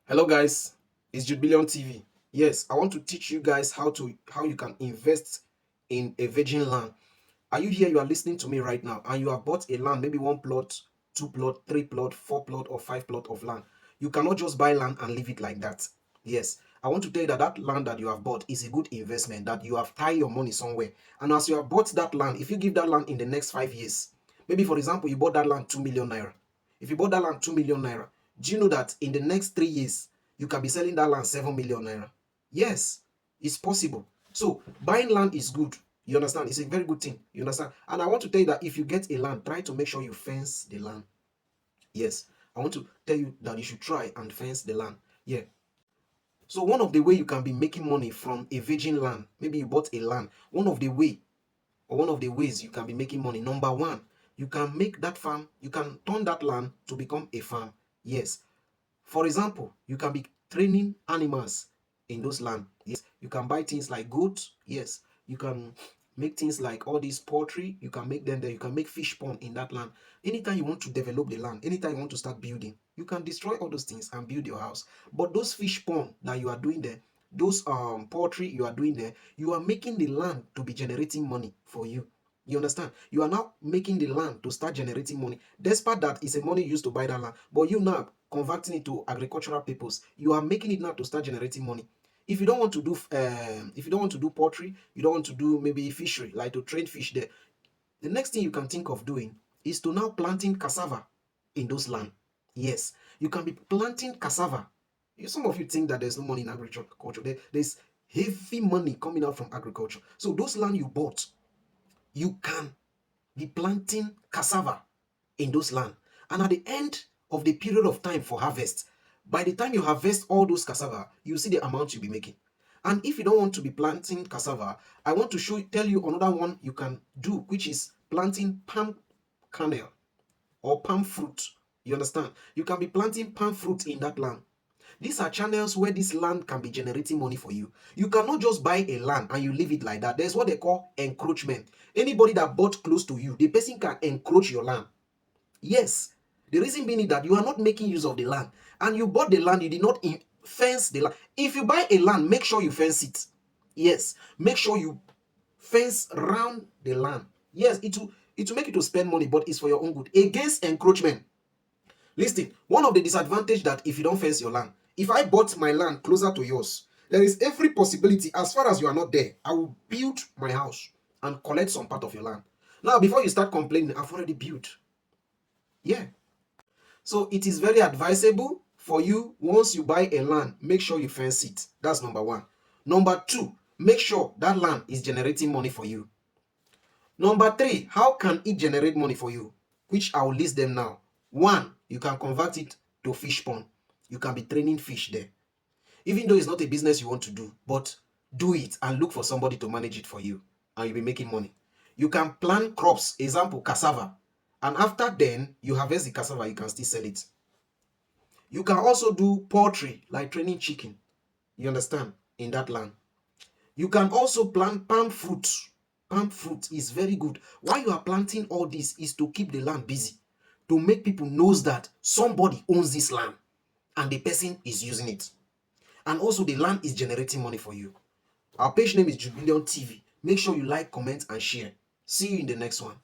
Hello guys, it's Jude Billion TV. Yes, I want to teach you guys how you can invest in a virgin land. Are you here? You are listening to me right now, and you have bought a land, maybe one plot, two plot, three plot, four plot, or five plot of land. You cannot just buy land and leave it like that. Yes, I want to tell you that that land that you have bought is a good investment. That you have tied your money somewhere, and as you have bought that land, if you give that land in the next 5 years, maybe for example you bought that land 2 million naira. If you bought that land 2 million naira, do you know that in the next 3 years you can be selling that land 7 million naira? Yes, it's possible. So buying land is good. You understand? It's a very good thing. You understand? And I want to tell you that if you get a land, try to make sure you fence the land. Yes, I want to tell you that you should try and fence the land. Yeah. So one of the way you can be making money from a virgin land, maybe you bought a land. One of the ways you can be making money. Number one, you can make that farm. You can turn that land to become a farm. Yes. For example, you can be training animals in those land. Yes, you can buy things like goats. Yes, you can make things like all these poultry. You can make them there. You can make fish pond in that land. Anytime you want to develop the land, anytime you want to start building, you can destroy all those things and build your house. But those fish pond that you are doing there, those poultry you are doing there, you are making the land to be generating money for you. You understand? You are now making the land to start generating money. Despite that, it's a money used to buy that land. But you now converting it to agricultural purpose. You are making it now to start generating money. If you don't want to do, if you don't want to do poultry, you don't want to do maybe fishery, like to train fish there. The next thing you can think of doing is to now planting cassava in those land. Yes, you can be planting cassava. Some of you think that there's no money in agriculture. There's heavy money coming out from agriculture. So those land you bought, you can be planting cassava in those land. And at the end of the period of time for harvest, by the time you harvest all those cassava, you see the amount you'll be making. And if you don't want to be planting cassava, I want to tell you another one you can do, which is planting palm kernel or palm fruit. You understand? You can be planting palm fruit in that land. These are channels where this land can be generating money for you. You cannot just buy a land and you leave it like that. There's what they call encroachment. Anybody that bought close to you, the person can encroach your land. Yes. The reason being is that you are not making use of the land. And you bought the land, you did not fence the land. If you buy a land, make sure you fence it. Yes. Make sure you fence around the land. Yes, it will make you to spend money, but it's for your own good. Against encroachment. Listen, one of the disadvantage that if you don't fence your land, if I bought my land closer to yours, there is every possibility, as far as you are not there, I will build my house and collect some part of your land. Now, before you start complaining, I've already built. Yeah. So it is very advisable for you, once you buy a land, make sure you fence it. That's number one. Number two, make sure that land is generating money for you. Number three, how can it generate money for you? Which I will list them now. One, you can convert it to fish pond. You can be training fish there. Even though it's not a business you want to do, but do it and look for somebody to manage it for you, and you'll be making money. You can plant crops, example, cassava. And after then, you harvest the cassava, you can still sell it. You can also do poultry, like training chicken. You understand? In that land. You can also plant palm fruit. Palm fruit is very good. Why you are planting all this is to keep the land busy, to make people knows that somebody owns this land and the person is using it. And also the land is generating money for you. Our page name is Jude Billion TV. Make sure you like, comment, and share. See you in the next one.